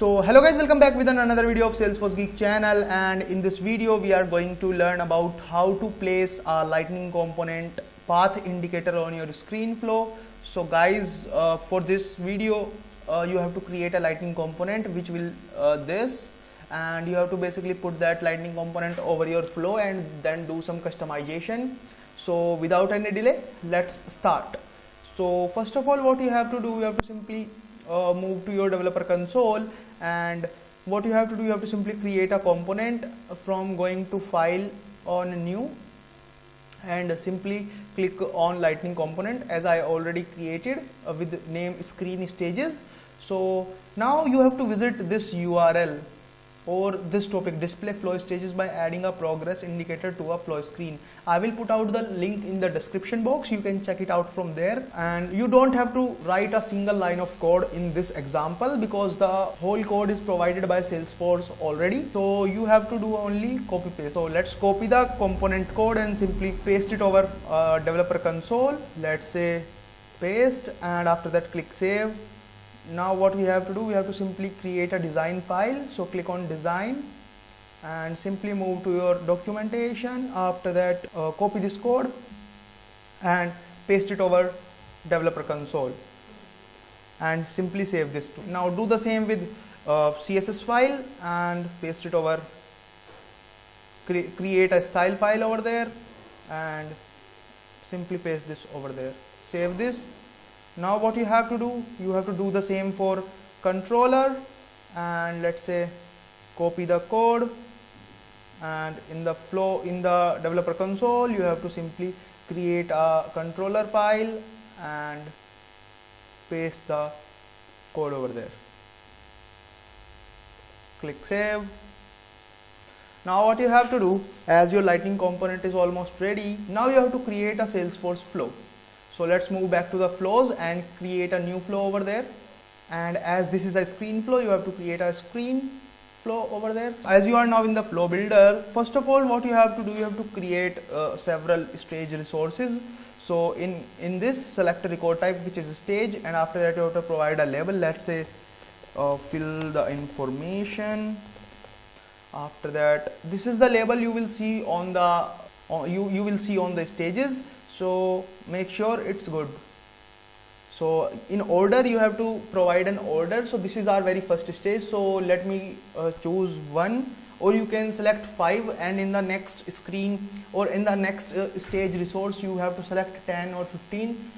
So hello guys, welcome back with another video of Salesforce Geek channel, and in this video we are going to learn about how to place a lightning component path indicator on your screen flow. So guys, for this video you have to create a lightning component which will and you have to basically put that lightning component over your flow and then do some customization. So without any delay, let's start. So first of all, what you have to do, you have to simply move to your developer console, and what you have to do, you have to simply create a component from going to file on new and simply click on lightning component as I already created with name screen stages. So now you have to visit this URL or this topic, display flow stages, by adding a progress indicator to a flow screen. I will put out the link in the description box, you can check it out from there. And you don't have to write a single line of code in this example because the whole code is provided by Salesforce already. So you have to do only copy paste. So let's copy the component code and simply paste it over developer console. Let's say paste, and after that click save. Now what we have to do, we have to simply create a design file. So click on design and simply move to your documentation. After that copy this code and paste it over developer console and simply save this too. Now do the same with CSS file and paste it over, create a style file over there and simply paste this over there, save this. Now what you have to do, you have to do the same for controller, and let's say copy the code, and in the flow, in the developer console, you have to simply create a controller file and paste the code over there. Click save. Now what you have to do, as your lightning component is almost ready, now you have to create a Salesforce flow. So let's move back to the flows and create a new flow over there. And as this is a screen flow, you have to create a screen flow over there. As you are now in the flow builder, first of all, what you have to do, you have to create several stage resources. So in this, select a record type which is stage, and after that you have to provide a label. Let's say fill the information. After that, this is the label you will see on the you will see on the stages. So make sure it's good. So in order, you have to provide an order. So this is our very first stage. So let me choose 1, or you can select 5, and in the next screen or in the next stage resource you have to select 10 or 15.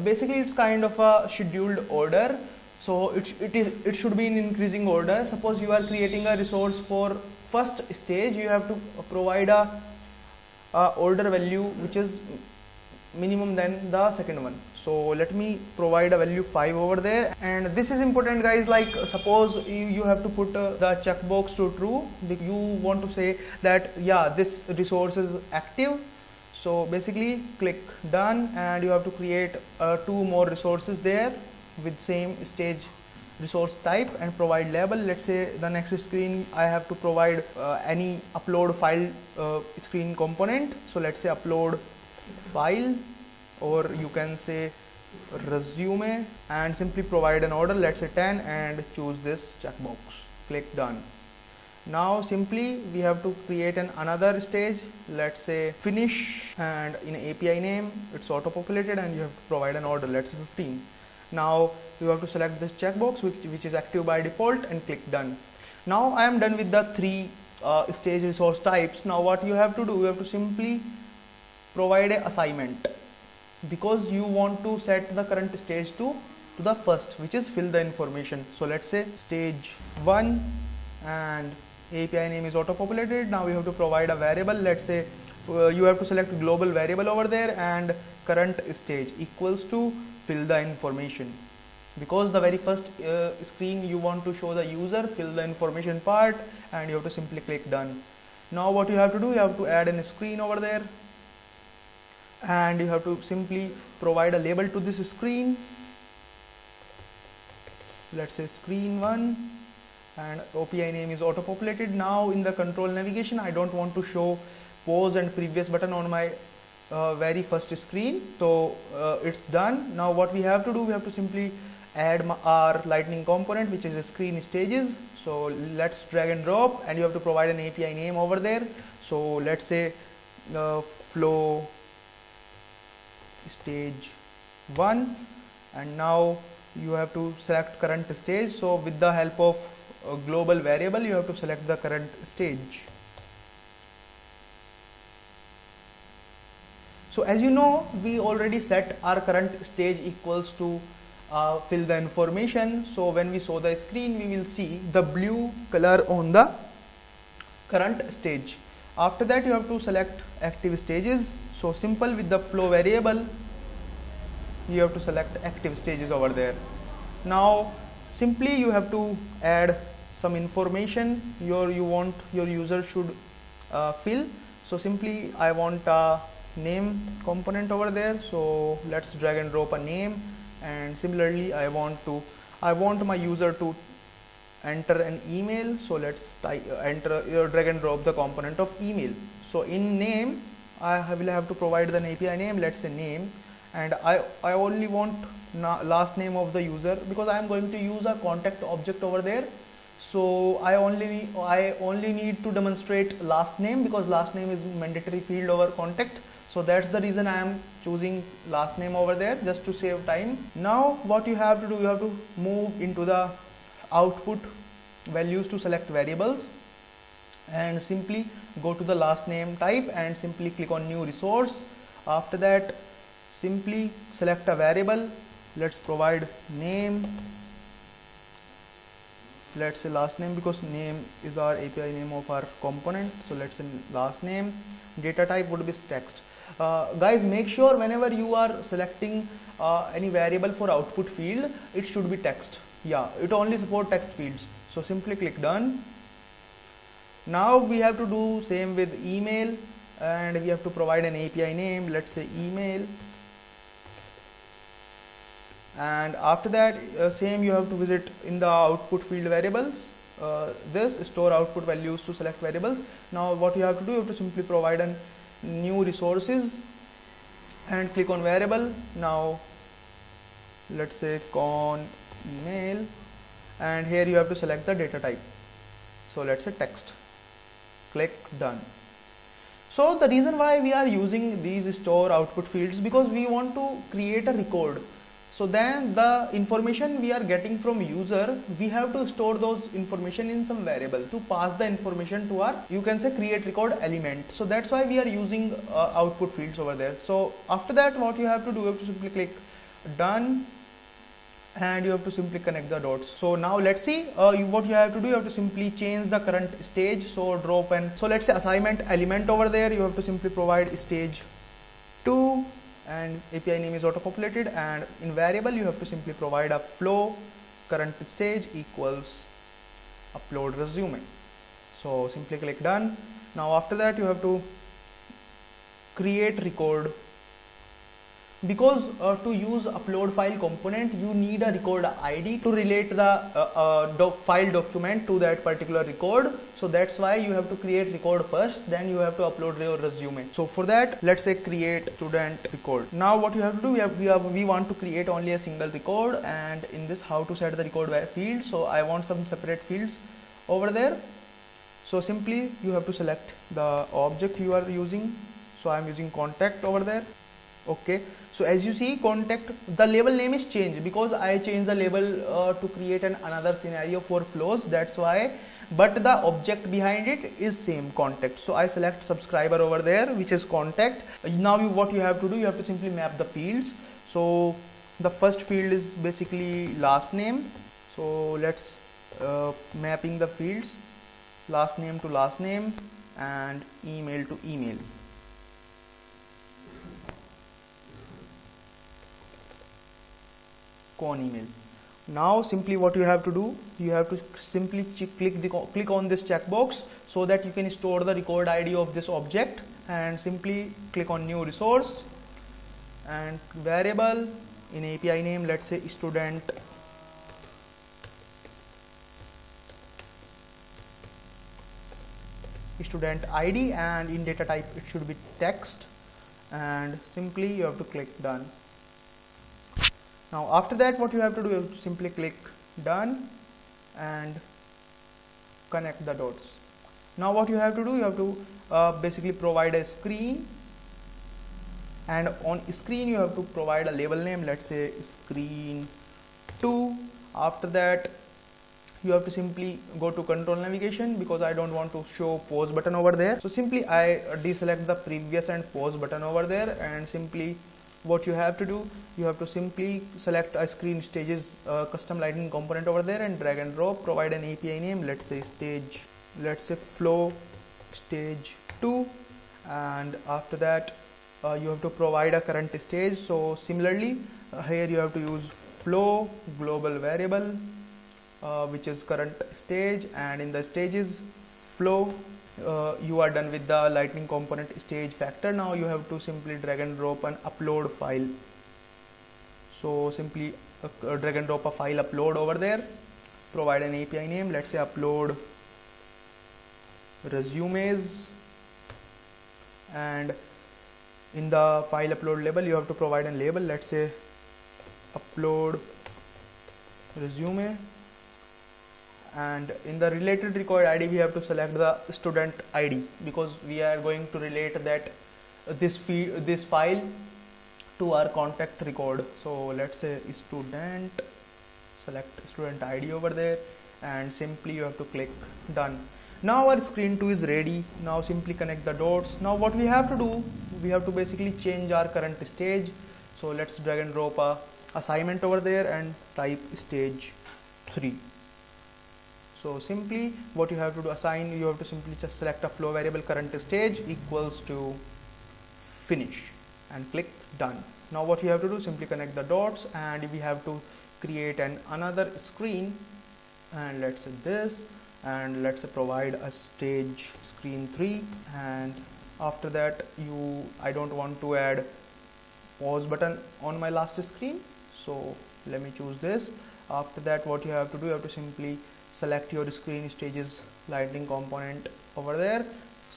Basically it's kind of a scheduled order. So it should be in increasing order. Suppose you are creating a resource for first stage, you have to provide a order value which is minimum than the second one. So let me provide a value 5 over there. And this is important guys, like suppose you have to put the checkbox to true. You want to say that yeah, this resource is active. So basically click done, and you have to create 2 more resources there with same stage resource type and provide label. Let's say the next screen I have to provide any upload file screen component. So let's say upload file, or you can say resume, and simply provide an order, let's say 10, and choose this checkbox. Click done. Now simply we have to create another stage. Let's say finish, and in API name it's auto populated, and you have to provide an order, let's say 15. Now you have to select this checkbox which is active by default and click done. Now I am done with the 3 stage resource types. Now what you have to do, you have to simply provide an assignment, because you want to set the current stage to the first, which is fill the information. So let's say stage 1, and API name is auto populated. Now you have to provide a variable. Let's say you have to select global variable over there, and current stage equals to fill the information, because the very first screen you want to show the user fill the information part, and you have to simply click done. Now what you have to do, you have to add a screen over there, and you have to simply provide a label to this screen. Let's say screen 1, and API name is auto populated. Now in the control navigation, I don't want to show pause and previous button on my very first screen. So it's done. Now what we have to do, we have to simply add our lightning component, which is a screen stages. So let's drag and drop, and you have to provide an API name over there. So let's say flow stage 1, and now you have to select current stage. So with the help of a global variable, you have to select the current stage. So as you know, we already set our current stage equals to fill the information. So when we show the screen, we will see the blue color on the current stage. After that, you have to select active stages. So simple, with the flow variable, you have to select active stages over there. Now simply you have to add some information you want your user should fill. So simply I want a name component over there. So let's drag and drop a name, and similarly I want my user to enter an email. So let's drag and drop the component of email. So in name, I will have to provide an API name, let's say name, and I only want last name of the user, because I am going to use a contact object over there. So I only need to demonstrate last name, because last name is mandatory field over contact. So that's the reason I am choosing last name over there, just to save time. Now what you have to do, you have to move into the output values to select variables, and simply go to the last name type and simply click on new resource. After that, simply select a variable. Let's provide name, let's say last name, because name is our API name of our component. So let's say last name. Data type would be text. Guys, make sure whenever you are selecting any variable for output field, it should be text. Yeah, it only supports text fields. So simply click done. Now we have to do same with email, and we have to provide an API name, let's say email. And after that, same, you have to visit in the output field variables, this store output values to select variables. Now what you have to do, you have to simply provide a new resources and click on variable. Now let's say con email, and here you have to select the data type. So let's say text. Click done. So the reason why we are using these store output fields, because we want to create a record. So then the information we are getting from user, we have to store those information in some variable to pass the information to our, you can say, create record element. So that's why we are using output fields over there. So after that, what you have to do, you have to simply click done, and you have to simply connect the dots. So now let's see what you have to do. You have to simply change the current stage. So drop, and so let's say assignment element over there, you have to simply provide stage 2, and API name is auto populated, and in variable you have to simply provide a flow current stage equals upload resume. So simply click done. Now after that, you have to create record, because to use upload file component, you need a record ID to relate the file document to that particular record. So that's why you have to create record first, then you have to upload your resume. So for that, let's say create student record. Now what you have to do, we want to create only a single record, and in this, how to set the record field. So I want some separate fields over there. So simply you have to select the object you are using. So I'm using contact over there. Okay, so as you see, contact, the label name is changed because I changed the label to create another scenario for flows, that's why, but the object behind it is same, contact. So I select subscriber over there, which is contact. Now what you have to do, you have to simply map the fields. So the first field is basically last name. So let's mapping the fields, last name to last name and email to email. On email. Now simply what you have to do, you have to simply click on this checkbox so that you can store the record ID of this object, and simply click on new resource and variable in API name, let's say student ID, and in data type it should be text, and simply you have to click done. Now after that, what you have to do, you have to simply click done and connect the dots. Now what you have to do, you have to basically provide a screen, and on screen you have to provide a label name, let's say screen 2. After that, you have to simply go to control navigation, because I don't want to show pause button over there. So simply I deselect the previous and pause button over there, and simply what you have to do, you have to simply select a screen stages custom lightning component over there and drag and drop, provide an API name, let's say flow stage 2, and after that you have to provide a current stage. So similarly here you have to use flow global variable which is current stage, and in the stages flow you are done with the lightning component stage factor. Now you have to simply drag and drop an upload file. So simply drag and drop a file upload over there, provide an API name, let's say upload resumes, and in the file upload label you have to provide a label, let's say upload resume, and in the related record ID we have to select the student ID, because we are going to relate that this file to our contact record. So let's say student, select student ID over there, and simply you have to click done. Now our screen 2 is ready. Now simply connect the dots. Now what we have to do, we have to basically change our current stage. So let's drag and drop a assignment over there and type stage 3. So simply what you have to do, assign, you have to simply just select a flow variable current stage equals to finish and click done. Now what you have to do, simply connect the dots, and we have to create another screen, and let's say this, and let's say provide a stage screen 3, and after that I don't want to add pause button on my last screen, so let me choose this. After that, what you have to do, you have to simply select your screen stages lightning component over there,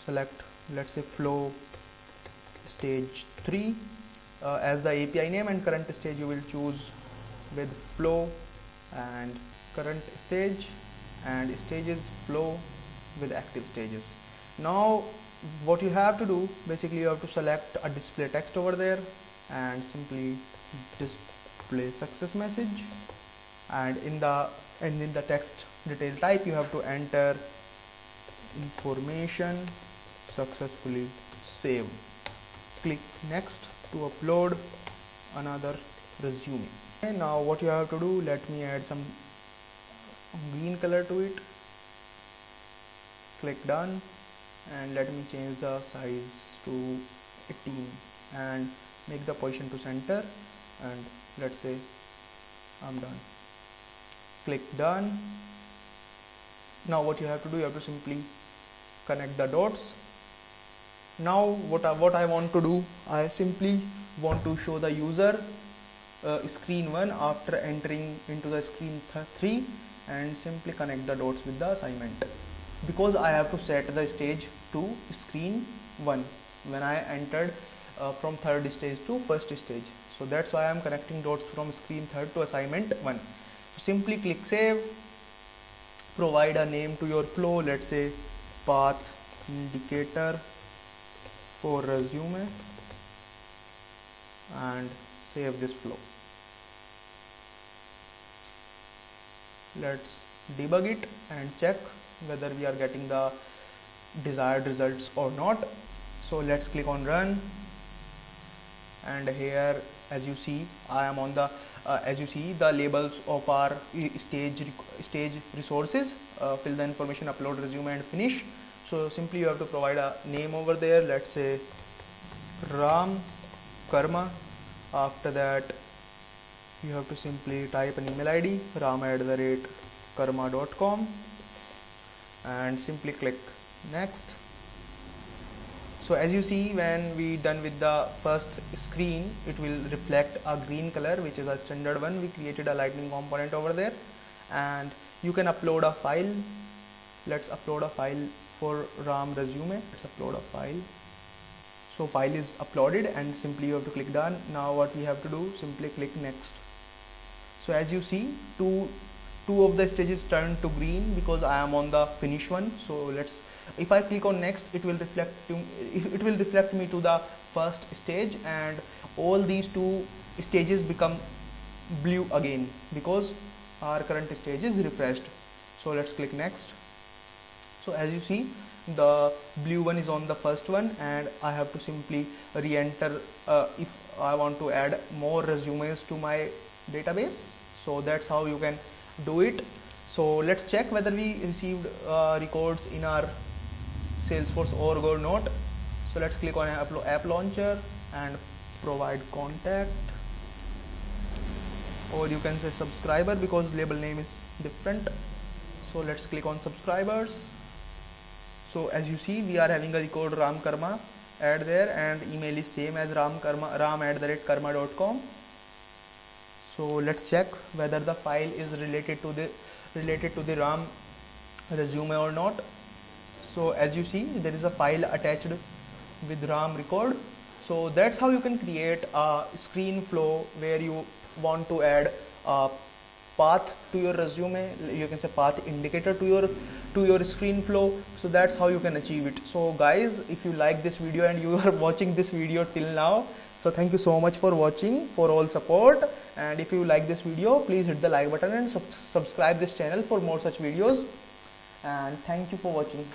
select let's say flow stage 3 as the API name, and current stage you will choose with flow and current stage, and stages flow with active stages. Now what you have to do, basically you have to select a display text over there and simply display success message, and in the text detail type you have to enter information successfully saved. Click next to upload another resume. And now what you have to do, let me add some green color to it, click done, and let me change the size to 18 and make the position to center, and let's say I'm done. Click done. Now what you have to do, you have to simply connect the dots. Now what I want to do, I simply want to show the user screen 1 after entering into the screen 3, and simply connect the dots with the assignment, because I have to set the stage to screen 1 when I entered from third stage to first stage. So that's why I am connecting dots from screen 3 to assignment 1. So simply click save, provide a name to your flow, let's say path indicator for resume, and save this flow. Let's debug it and check whether we are getting the desired results or not. So let's click on run, and here as you see I am on the the labels of our stage resources, fill the information, upload resume, and finish. So simply you have to provide a name over there, let's say Ram Karma. After that you have to simply type an email ID, ram@karma.com, and simply click next. So as you see, when we done with the first screen, it will reflect a green color, which is a standard one. We created a lightning component over there, and you can upload a file. Let's upload a file for Ram resume. Let's upload a file. So file is uploaded, and simply you have to click done. Now what we have to do, simply click next. So as you see, two of the stages turned to green because I am on the finish one. So if I click on next, it will reflect me to the first stage, and all these two stages become blue again because our current stage is refreshed. So let's click next. So as you see, the blue one is on the first one, and I have to simply re-enter if I want to add more resumes to my database. So that's how you can do it. So let's check whether we received records in our Salesforce org or not. So let's click on app launcher and provide contact, or you can say subscriber because label name is different. So let's click on subscribers. So as you see, we are having a record Ram Karma add there, and email is same as ram@karma.com. So let's check whether the file is related to the Ram resume or not. So as you see, there is a file attached with Ram record. So that's how you can create a screen flow where you want to add a path to your resume. You can say path indicator to your screen flow. So that's how you can achieve it. So guys, if you like this video and you are watching this video till now, so thank you so much for watching, for all support. And if you like this video, please hit the like button and subscribe this channel for more such videos. And thank you for watching.